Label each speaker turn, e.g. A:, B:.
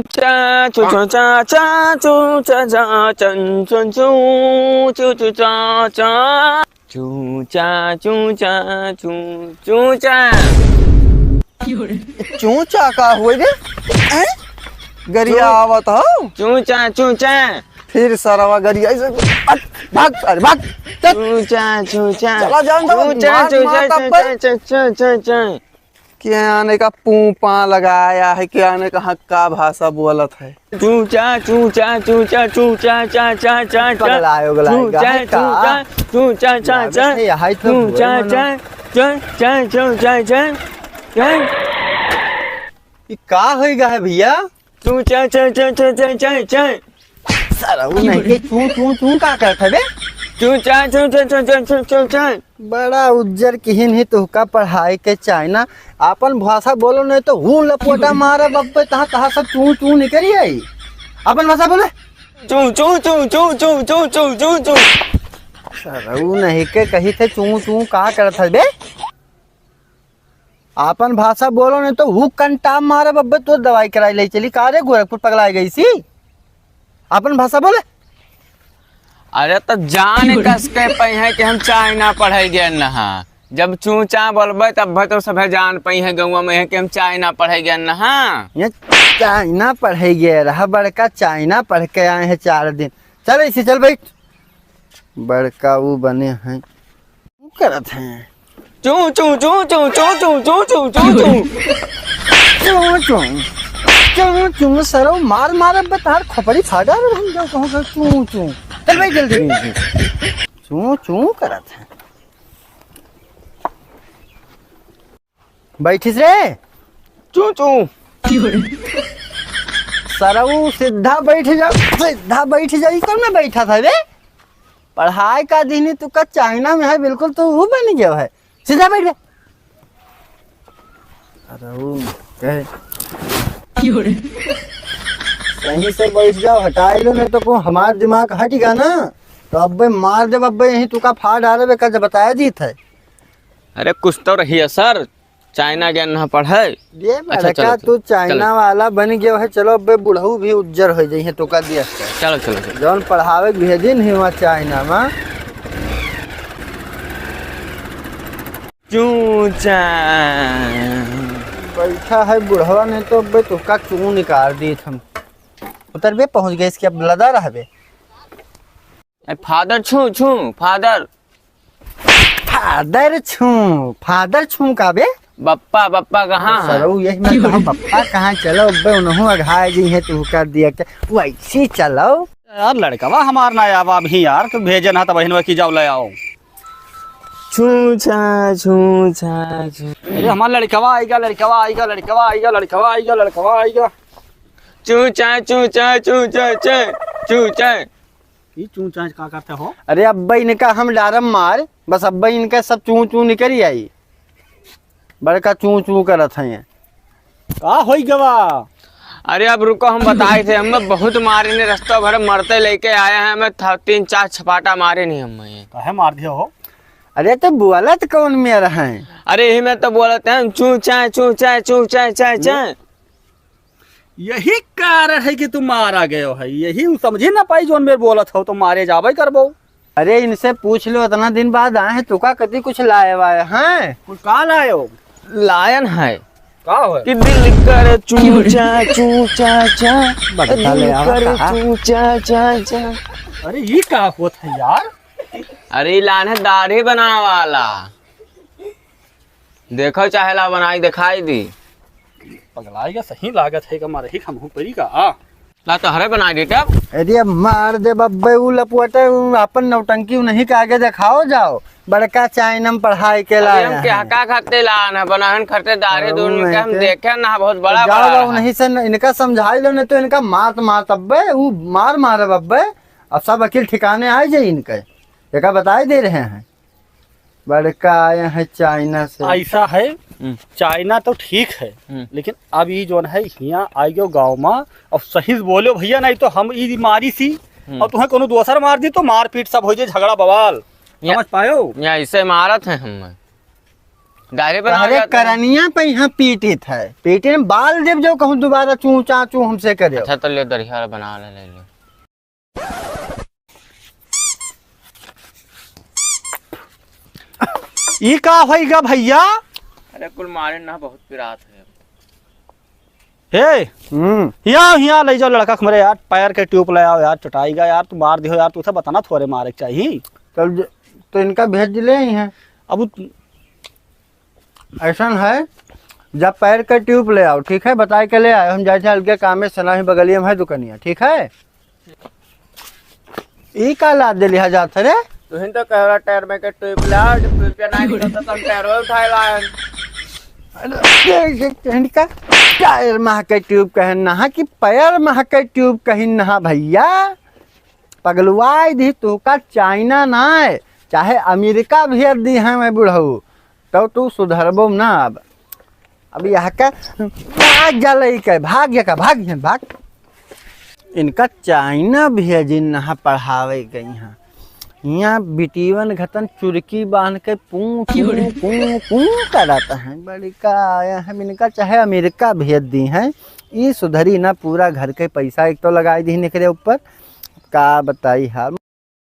A: चा चू चू चा चा चू चा चा चन चन चू चू चू चा चा चू चा चू चा चू चू चा
B: चूचा का हुए रे गरिया आवत हो
A: चू चा
B: फिर सरवा गरिया ऐसे भाग अरे भाग
A: चूचा चूचा
B: चला जाओ
A: चूचा चूचा चूचा चूचा
B: क्या आने का पूपा लगाया है क्या आने का हक्का भाषा बोलत है
A: चूचा चूचा चूचा चूचा चा चा चा
B: पगलायो
A: चूचा चूचा चूचा चा चा चूचा चा चा चा चूचा चा
B: ये का होएगा है भैया
A: चूचा चा चा चा चा चा
B: सारा वो नहीं के तू का करत है बे
A: चूचा चूचा चूचा चूचा
B: बड़ा उज्जर किहिन ही तो का पढ़ाई के चाइना अपन भाषा बोलो नहीं तो हूं लपोटा मारे बब्बे तहां तहां सब तू निकली आई अपन भाषा बोले
A: चू चू चू चू चू चू चू चू चू
B: सरऊ नहीं के कही थे चू का करत है बे अपन भाषा बोलो नहीं तो हूं कंटा मारे बब्बे तो दवाई कराई ले चली का रे गोरखपुर पगलाई गई सी अपन भाषा बोले
A: अरे तो जान कस के पई है कि हम चाइना पढ़ाई गए नहा जब चूचा बोलबे तब तो सब जान पई है गौवा में है कि हम चाइना पढ़ाई गए नहा
B: ये चाइना पढ़े गए रहा बड़का चाइना पढ़ के आए हैं 4 दिन चल इसे चल बैठ बड़का वो बने हैं करत हैं
A: चू चू चू चू चू चू चू चू चू चू
B: चू सरो मार मार बता खोपड़ी फाड़ा हम जो कहूं चू चल भाई जल्दी चू करत है बैठिस रे
A: चू चू
B: सरऊ सीधा बैठ जा कब ना बैठा था रे पढ़ाई का दिन तू का चाइना में है बिल्कुल तो वो बन गया है सीधा बैठ गया सरऊ कहे सही से बैठ जाओ हटाई लो नहीं तो को हमारा दिमाग हटेगा ना तो अब मार दे अब यही तू का फाड़ डाले बे कल बताया जीत है
A: अरे कुछ तो रही है सर चाइना ज्ञान ना पढ़े
B: ये बड़का तू चाइना वाला बन गया है चलो अब बुढ़ऊ भी उज्जर हो जाइए तो का दिया
A: चलो चलो
B: जौन पढ़ावे भेजी नहीं हुआ चाइना में
A: चूचा
B: बैठा है बुढ़वा ने तो बे तुका क्यों निकाल दी हम उतर बे पहुंच गए इसके अब लदा रह बे
A: फादर छू छू फादर
B: फादर छू का बे
A: बप्पा बप्पा कहाँ है
B: सरऊ यही मैं कहूं पप्पा कहाँ चलो बे उन्हों अघाए जी है तू कर दिया क्या वैसे चलो
C: यार लड़का वाह हमार ना आवा भी यार तो भेजन है तो बहनवा की जाओ ले आओ
A: चूचा चूचा
C: अरे हमार लड़कवा आएगा
A: चूचा चूचा चूचा चूचा
C: ये चूचा का करते हो
B: अरे अब्बा इनका हम डारम मार बस अब्बा इनका सब चू निकली आई बड़का चू करत है
C: का होई गवा
A: अरे अब रुको हम बताए थे हमें बहुत मारे ने रास्ता भर मरते लेके आए हैं हमें 3-4 छपाटा मारे नहीं हमें
C: काहे मार दिया हो
B: अरे तो बोलत कौन में रहे
A: अरे यही में तो बोलते हैं चूचा चूचा चूचा चा
C: यही कारण है कि तुम मारा गए हो है यही समझे ना पाई जोन मेरे बोलत हो तो मारे जाबे करबो
B: अरे इनसे पूछ लो इतना दिन बाद आए हैं तुका कभी कुछ लाए वाए हैं
C: कुछ का लायो
A: लायन है
C: का हो
A: कि दिल कर चूचा चूचा चा
B: बड़का ले आवा
A: कर
B: कहा।
A: चूचा चा
C: अरे ये का होत है यार
A: अरे लान है दाढ़ी बनाने वाला देखो चाहेला बनाई दिखाई दी
C: पगलाएगा सही लागत है कि मारे ही हम परी का
A: ला तो हरे बनाई दी तब
B: अरे मार दे बब्बे उ लपवटे अपन नौटंकी नहीं के आगे दिखाओ जाओ बड़का चाइना में पढ़ाई के
A: अरे
B: लाए
A: हम क्या का खाते लान है बनाहन खरते दाढ़ी दूर में हम देखे ना बहुत बड़ा
B: जाओ
A: बड़ा
B: नहीं से इनका समझाई लो नहीं तो इनका मार तब्बे वो मारे बब्बे अब सब वकील ठिकाने आए जाए इनके एक बताए दे रहे हैं बड़का आए हैं चाइना से
C: ऐसा है चाइना तो ठीक है लेकिन अब ये जो है यहाँ आइयो गाँव में अब सही बोलो भैया नहीं तो हम ये मारी सी और तुम्हें कोनो दोसर मार दी तो मारपीट सब हो जाए झगड़ा बवाल समझ पायो
A: या इसे मारत है हम दाढ़ी बना
B: अरे
A: जाता है।
B: करनिया पे यहाँ पीटित है, पीटे में बाल जब जो कहूँ दोबारा चू चाचू हमसे करे।
A: अच्छा तो ले दरिया बना ले लो।
C: ई का होइगा भैया?
A: अरे कुल मारे ना बहुत पिरात है।
C: हे
B: हम्म,
C: यहाँ ले जाओ लड़का मेरे यार, पैर के ट्यूब ले आओ यार, चटाईगा यार, तू मार दियो यार, तू बताना थोड़े मारे के चाहिए।
B: तो इनका भेज दिले ही है।
C: अब
B: ऐसा है, जब पैर का ट्यूब ले आओ, ठीक है, बताए के ले आए, हम जाए हल्के काम में सना ही बगलिया में है दुकनिया, ठीक है। ई का ला दिली हजार रे,
A: तुहिन तो कहला टायर में के ट्यूब ला, ट्यूब पे ना निकलता तो हम टायर उठाए लायन।
B: इनका टायर मह के ट्यूब कहन नहा कि पैर मह के ट्यूब कहीं नहा भैया। पगलुआई दी तू का चाइना ना है, चाहे अमेरिका भेज दी है मैं बुढ़ऊ, तो तू सुधरबो ना। अब यहाँ का भाग जा के भाग का भाग। इनका चाइना भेजी नहा पढ़ावे गई हैं, यहाँ बिटीवन घतन चुरकी बांध के पूं कराता है। बड़ी का आया है इनका, चाहे अमेरिका भेज दी हैं, ये सुधरी ना, पूरा घर के पैसा एक तो लगाई दी निकले ऊपर, का बताई हाल।